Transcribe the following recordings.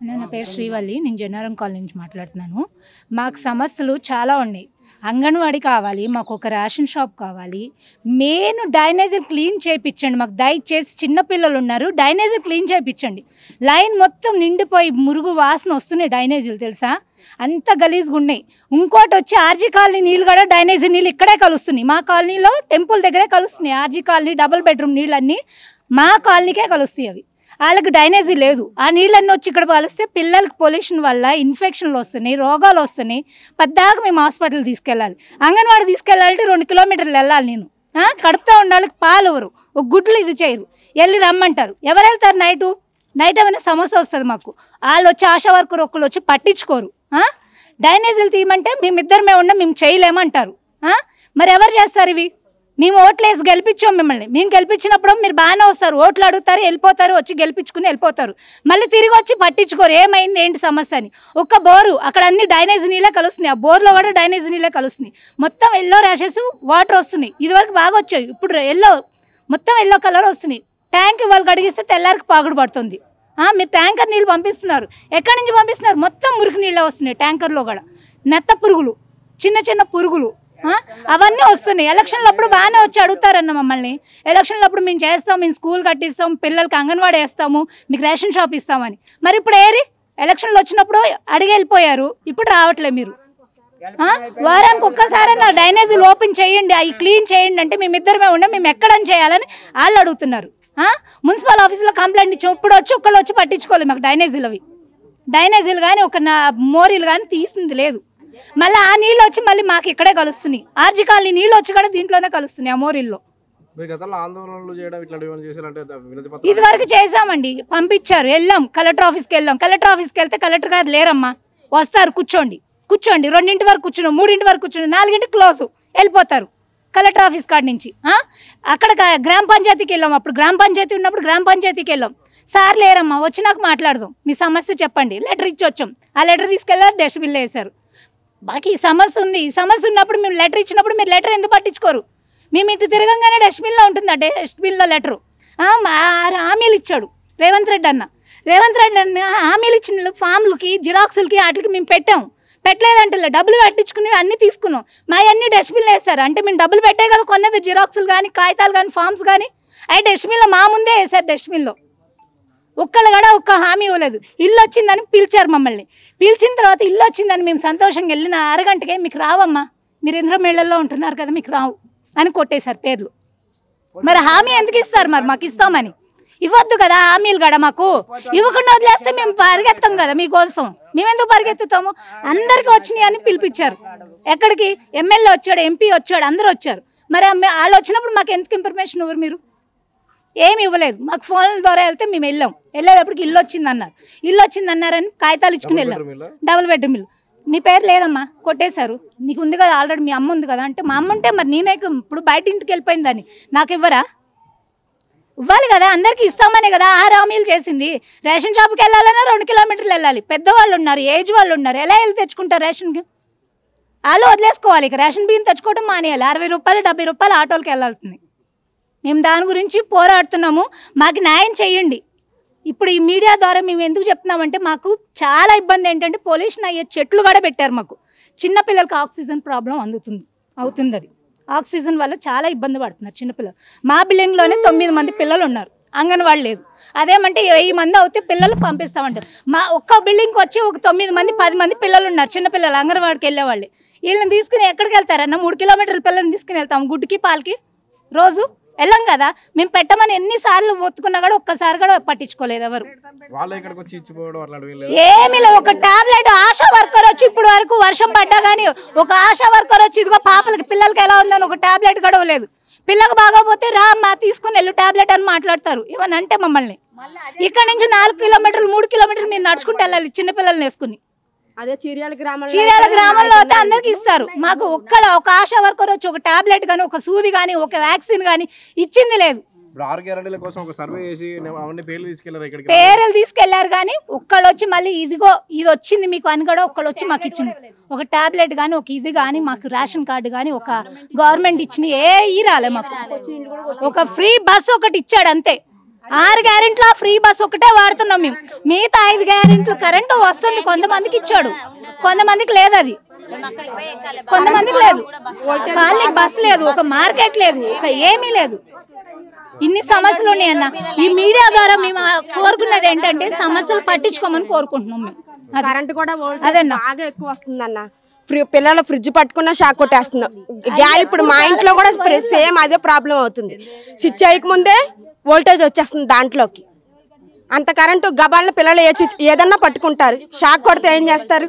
నా పేరు శ్రీవల్లి. నేను జన్నారం కాలనీ నుంచి మాట్లాడుతున్నాను. మాకు సమస్యలు చాలా ఉన్నాయి. అంగన్వాడీ కావాలి, మాకు ఒక రేషన్ షాప్ కావాలి, మెయిన్ డ్రైనేజర్ క్లీన్ చేయించండి. మాకు దయచేసి చిన్నపిల్లలు ఉన్నారు, డ్రైనేజర్ క్లీన్ చేయించండి. లైన్ మొత్తం నిండిపోయి మురుగు వాసన వస్తున్నాయి డ్రైనేజీలు, తెలుసా? అంత గలీజ్గా ఉన్నాయి. ఇంకోటి వచ్చి ఆర్జీ కాలనీ నీళ్ళు కూడా డ్రైనేజీ నీళ్ళు ఇక్కడే కలుస్తున్నాయి. మా కాలనీలో టెంపుల్ దగ్గరే కలుస్తున్నాయి. ఆర్జీ కాలనీ డబుల్ బెడ్రూమ్ నీళ్ళన్నీ మా కాలనీకే కలుస్తాయి. అవి వాళ్ళకి డ్రైనేజీ లేదు. ఆ నీళ్ళన్నీ వచ్చి ఇక్కడ కలిస్తే పిల్లలకి పొల్యూషన్ వల్ల ఇన్ఫెక్షన్లు వస్తున్నాయి, రోగాలు వస్తున్నాయి. పద్దాక మేము హాస్పిటల్ తీసుకెళ్ళాలి. అంగన్వాడీ తీసుకెళ్ళాలంటే 2 కిలోమీటర్లు వెళ్ళాలి. నేను కడుపుతూ ఉండాలి. పాలు ఎవరు, ఒక గుడ్లు ఇది చేయరు, వెళ్ళి రమ్మంటారు. ఎవరు వెళ్తారు? నైట్ ఏమైనా సమస్య వస్తుంది మాకు. వాళ్ళు వచ్చి ఆశా వర్కర్ ఒక్కళ్ళు వచ్చి పట్టించుకోరు. డ్రైనేజీలు తీయమంటే మేమిద్దరమే ఉండం, మేము చేయలేమంటారు. మరి ఎవరు చేస్తారు ఇవి? మేము ఓట్లు వేసి గెలిపించాం మిమ్మల్ని. మేము గెలిపించినప్పుడు మీరు బాగానే వస్తారు, ఓట్లు అడుగుతారు, వెళ్ళిపోతారు, వచ్చి గెలిపించుకుని వెళ్ళిపోతారు. మళ్ళీ తిరిగి వచ్చి పట్టించుకోరు ఏమైంది ఏంటి సమస్య అని. ఒక్క బోరు అక్కడ అన్ని డ్రైనేజ్ నీళ్ళే కలుస్తున్నాయి. ఆ బోర్లో కూడా డ్రైనేజ్ నీళ్ళే కలుస్తున్నాయి. మొత్తం ఎల్లో ర్యాషెస్ వాటర్ వస్తున్నాయి. ఇదివరకు బాగా వచ్చాయి, ఇప్పుడు మొత్తం ఎల్లో కలర్ వస్తున్నాయి. ట్యాంక్ వాళ్ళు కడిగిస్తే తెల్లారికి పాగుడు పడుతుంది. మీరు ట్యాంకర్ నీళ్ళు పంపిస్తున్నారు, ఎక్కడి నుంచి పంపిస్తున్నారు? మొత్తం మురికి నీళ్ళే వస్తున్నాయి. ట్యాంకర్లో కూడా నెత్త పురుగులు, చిన్న పురుగులు అవన్నీ వస్తున్నాయి. ఎలక్షన్లు అప్పుడు బాగానే వచ్చి అడుగుతారన్న మమ్మల్ని. ఎలక్షన్లు అప్పుడు మేము చేస్తాం, మేము స్కూల్ కట్టిస్తాం, పిల్లలకి అంగన్వాడీ వేస్తాము, మీకు రేషన్ షాప్ ఇస్తామని. మరి ఇప్పుడు ఎలక్షన్లు వచ్చినప్పుడు అడిగి వెళ్ళిపోయారు, ఇప్పుడు రావట్లేదు. మీరు వారానికి ఒక్కసారి నా డ్రైనేజీలు ఓపెన్ చేయండి, అవి క్లీన్ చేయండి అంటే మేమిద్దరమే ఉండం, మేము ఎక్కడని చేయాలని వాళ్ళు అడుగుతున్నారు. మున్సిపల్ ఆఫీసులో కంప్లైంట్ ఇచ్చాం, ఇప్పుడు వచ్చి ఒక్కళ్ళు వచ్చి పట్టించుకోలేదు. మాకు డ్రైనేజీలు కానీ ఒక మోరీలు కానీ తీసింది లేదు. మళ్ళీ ఆ నీళ్ళు వచ్చి మళ్ళీ మాకు ఇక్కడే కలుస్తున్నాయి. ఆర్జీ కాలనీ నీళ్ళు వచ్చి కూడా దీంట్లోనే కలుస్తున్నాయి, ఆ మోరీల్లో. ఇది వరకు చేసామండి, పంపించారు, వెళ్ళాం కలెక్టర్ ఆఫీస్కి వెళ్ళాం. కలెక్టర్ ఆఫీస్కి వెళ్తే కలెక్టర్ గారు లేరమ్మా, వస్తారు, కూర్చోండి 2 వరకు కూర్చున్నాం, 3 వరకు కూర్చున్నాం, 4 క్లోజ్, వెళ్ళిపోతారు కలెక్టర్ ఆఫీస్ కాడ నుంచి. అక్కడ గ్రామ పంచాయతీకి వెళ్ళాం. అప్పుడు గ్రామ పంచాయతీ ఉన్నప్పుడు గ్రామ పంచాయతీకి వెళ్ళాం. సార్ లేరమ్మా, వచ్చినాక మాట్లాడదాం, మీ సమస్య చెప్పండి, లెటర్ ఇచ్చి వచ్చాం. ఆ లెటర్ తీసుకెళ్ళారు, డస్ట్బిన్లో వేశారు. బాకీ ఈ సమస్య ఉంది. ఈ సమస్య ఉన్నప్పుడు మేము లెటర్ ఇచ్చినప్పుడు మీరు లెటర్ ఎందుకు పట్టించుకోరు? మేము ఇటు తిరగంగానే డస్ట్బిన్లో ఉంటుంది, ఆ డస్ట్బిన్లో లెటరు. హామీలు ఇచ్చాడు రేవంత్ రెడ్డి అన్న హామీలు ఇచ్చిన ఫామ్లకి, జిరాక్సులకి వాటికి మేము పెట్టలేదంటే డబ్బులు పట్టించుకుని అన్నీ తీసుకున్నాం. మా అన్ని డస్ట్బిన్లో వేస్తారు. అంటే మేము డబ్బులు పెట్టే కదా కొన్నది, జిరాక్సులు కానీ, కాగితాలు కానీ, ఫామ్స్ కానీ, అవి డస్ట్బిన్లో మా ముందే వేశారు. డస్ట్బిన్లో ఒక్కళ్ళు కూడా ఒక్క హామీ ఇవ్వలేదు. ఇల్లు వచ్చిందని పిలిచారు మమ్మల్ని. పిలిచిన తర్వాత ఇల్లు వచ్చిందని మేము సంతోషంగా వెళ్ళిన అరగంటకే మీకు రావమ్మా, మీరు ఇంద్రమేళల్లో ఉంటున్నారు కదా, మీకు రావు అని కొట్టేశారు పేర్లు. మరి హామీ ఎందుకు ఇస్తారు? మరి మాకు ఇస్తామని ఇవ్వద్దు కదా హామీలు కూడా. మాకు ఇవ్వకుండా వదిలేస్తే మేము పరిగెత్తాం కదా మీకోసం. మేమెందుకు పరిగెత్తుతాము? అందరికీ వచ్చినాయి అని పిలిపించారు. ఎక్కడికి? ఎమ్మెల్యే వచ్చాడు, ఎంపీ వచ్చాడు, అందరూ వచ్చారు. మరి వాళ్ళు వచ్చినప్పుడు మాకు ఎందుకు ఇన్ఫర్మేషన్ ఇవ్వరు? మీరు ఏమి ఇవ్వలేదు. మాకు ఫోన్ల ద్వారా వెళ్తే మేము వెళ్ళేటప్పటికి ఇల్లు వచ్చిందన్నారని కాగితాలు ఇచ్చుకుని వెళ్ళాం. డబుల్ బెడ్రూమ్ ఇల్లు. నీ పేరు లేదమ్మా, కొట్టేశారు. నీకు ఉంది కదా ఆల్రెడీ, మీ అమ్మ ఉంది కదా అంటే, మా అమ్మ ఉంటే మరి నేనే ఇప్పుడు బయట ఇంటికి వెళ్ళిపోయిందని నాకు ఇవ్వరా? ఇవ్వాలి కదా, అందరికీ ఇస్తామనే కదా 6 హామీలు చేసింది. రేషన్ షాప్కి వెళ్ళాలన్నా 2 కిలోమీటర్లు వెళ్ళాలి. పెద్దవాళ్ళు ఉన్నారు, ఏజ్ వాళ్ళు ఉన్నారు, ఎలా వెళ్ళి తెచ్చుకుంటారు రేషన్కి? వాళ్ళు వదిలేసుకోవాలి. ఇక రేషన్ బియ్యం తెచ్చుకోవడం మానేయాలి. 60 రూపాయలు 70 రూపాయలు ఆటోలకి వెళ్ళాల్సింది. మేము దాని గురించి పోరాడుతున్నాము, మాకు న్యాయం చేయండి. ఇప్పుడు ఈ మీడియా ద్వారా మేము ఎందుకు చెప్తున్నామంటే, మాకు చాలా ఇబ్బంది ఏంటంటే పొల్యూషన్ అయ్యే చెట్లు కూడా పెట్టారు మాకు. చిన్నపిల్లలకి ఆక్సిజన్ ప్రాబ్లం అవుతుంది. అది ఆక్సిజన్ వల్ల చాలా ఇబ్బంది పడుతున్నారు చిన్నపిల్లలు. మా బిల్డింగ్లోనే 9 మంది పిల్లలు ఉన్నారు, అంగన్వాడీ లేదు. అదేమంటే 1000 మంది అవుతే పిల్లలు పంపిస్తామంటారు. మా ఒక్క బిల్డింగ్కి వచ్చి ఒక 9 మంది 10 మంది పిల్లలు ఉన్నారు, చిన్నపిల్లలు, అంగన్వాడికి వెళ్ళేవాళ్ళే. వీళ్ళని తీసుకుని ఎక్కడికి వెళ్తారన్న? 3 కిలోమీటర్ల పిల్లల్ని తీసుకుని వెళ్తాం, గుడ్డుకి పాలకి రోజు వెళ్ళాం కదా. మేము పెట్టమని ఎన్నిసార్లు ఒత్తుకున్నా కూడా ఒక్కసారి కూడా పట్టించుకోలేదు ఎవరు. ఏమీ లేదు. ఒక టాబ్లెట్ ఆశా వర్కర్ వచ్చి ఇప్పుడు వరకు వర్షం పడ్డా కానీ ఒక ఆశా వర్కర్ వచ్చి ఇదిగో పిల్లలకి ఎలా ఉందని ఒక టాబ్లెట్ కూడా లేదు. పిల్లలకు బాగోపోతే రా అమ్మా తీసుకుని వెళ్ళు టాబ్లెట్ అని మాట్లాడతారు. ఏమని అంటే మమ్మల్ని ఇక్కడ నుంచి 4 కిలోమీటర్లు 3 కిలోమీటర్లు మీరు నడుచుకుంటూ వెళ్ళాలి చిన్నపిల్లల్ని వేసుకుని. అదే చీర్యాల గ్రామంలో అయితే అందరికి ఇస్తారు. మాకు ఒక ఆశా వర్కర్ వచ్చి ఒక టాబ్లెట్ కానీ, ఒక సూది కానీ, ఒక వ్యాక్సిన్ కానీ ఇచ్చింది లేదు. పేర్లు తీసుకెళ్లారు కానీ ఒక్కళ్ళు వచ్చి మళ్ళీ ఇదిగో ఇది వచ్చింది మీకు అని కూడా ఒక్కళ్ళు వచ్చి మాకు ఇచ్చింది. ఒక టాబ్లెట్ కానీ, ఒక ఇది కానీ, మాకు రేషన్ కార్డు కానీ, ఒక గవర్నమెంట్ ఇచ్చిన రాలే మాకు. ఒక ఫ్రీ బస్ ఒకటి ఇచ్చాడు అంతే. 6 గ్యారెంట్లు ఫ్రీ బస్ ఒకటే వాడుతున్నాం మేము. మిగతా 5 గ్యారెంట్లు కరెంటు వస్తుంది, కొంతమందికి ఇచ్చాడు, కొంతమందికి లేదు. అది కొంతమందికి లేదు. కాలనీకి బస్ లేదు, ఒక మార్కెట్ లేదు, ఒక ఏమీ లేదు. ఇన్ని సమస్యలు ఉన్నాయన్న. ఈ మీడియా ద్వారా మేము కోరుకున్నది ఏంటంటే సమస్యలు పట్టించుకోమని కోరుకుంటున్నాం మేము. కరెంట్ కూడా అదన్నా బాగా ఎక్కువ వస్తుందన్న. పిల్లలు ఫ్రిడ్జ్ పట్టుకున్న షాక్ కొట్టేస్తున్నాం. ఇప్పుడు మా ఇంట్లో కూడా సేమ్ అదే ప్రాబ్లం అవుతుంది. స్విచ్ అయ్యకముందే వోల్టేజ్ వచ్చేస్తుంది దాంట్లోకి. అంత కరెంటు గబాలను పిల్లలు ఏదన్నా పట్టుకుంటారు, షాక్ కొడితే ఏం చేస్తారు?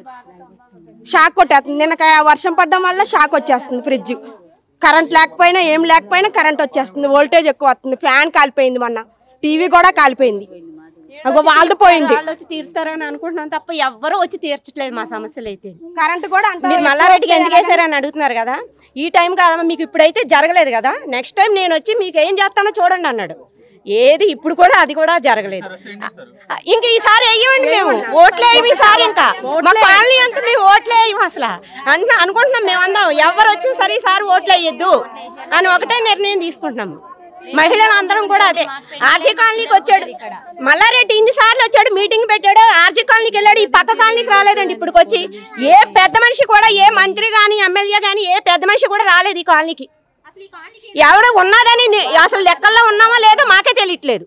షాక్ కొట్టేస్తుంది. నిన్న వర్షం పడడం వల్ల షాక్ వచ్చేస్తుంది. ఫ్రిడ్జ్ కరెంట్ లేకపోయినా ఏం లేకపోయినా కరెంట్ వచ్చేస్తుంది, వోల్టేజ్ ఎక్కువ వస్తుంది. ఫ్యాన్ కాలిపోయింది, మొన్న టీవీ కూడా కాలిపోయింది, వాళ్ళది పోయింది. వచ్చి తీరుతారని అనుకుంటున్నాం తప్ప ఎవ్వరూ వచ్చి తీర్చట్లేదు మా సమస్యలు అయితే. కరెంట్ కూడా మీరు మల్లారెడ్డికి ఎందుకు వేసారని అడుగుతున్నారు కదా. ఈ టైం కాదమ్మా, మీకు ఇప్పుడైతే జరగలేదు కదా, నెక్స్ట్ టైం నేను వచ్చి మీకు ఏం చేస్తానో చూడండి అన్నాడు. ఏది ఇప్పుడు కూడా అది కూడా జరగలేదు. ఇంక ఈసారి వేయమండి, మేము ఓట్లే వేయం ఈసారి. ఇంకా మా కాలనీ అంతా మేము ఓట్లే వేయం అసలు అనుకుంటున్నాం మేమందరం. ఎవరు వచ్చినా సరే ఈసారి ఓట్లు వేయొద్దు అని ఒకటే నిర్ణయం తీసుకుంటున్నాము. మహిళలు అందరం కూడా అదే. ఆర్జీ కాలనీకి వచ్చాడు మల్లారెడ్డి, ఇన్నిసార్లు వచ్చాడు, మీటింగ్ పెట్టాడు, ఆర్జీ కాలనీకి వెళ్ళాడు, ఈ పక్క కాలనీకి రాలేదండి. ఇప్పుడు వచ్చి ఏ పెద్ద మనిషి కూడా, ఏ మంత్రి కానీ ఎమ్మెల్యే కానీ ఏ పెద్ద మనిషి కూడా రాలేదు ఈ కాలనీకి. ఎవడో ఉన్నదని అసలు లెక్కల్లో ఉన్నామో లేదో మాకే తెలియట్లేదు.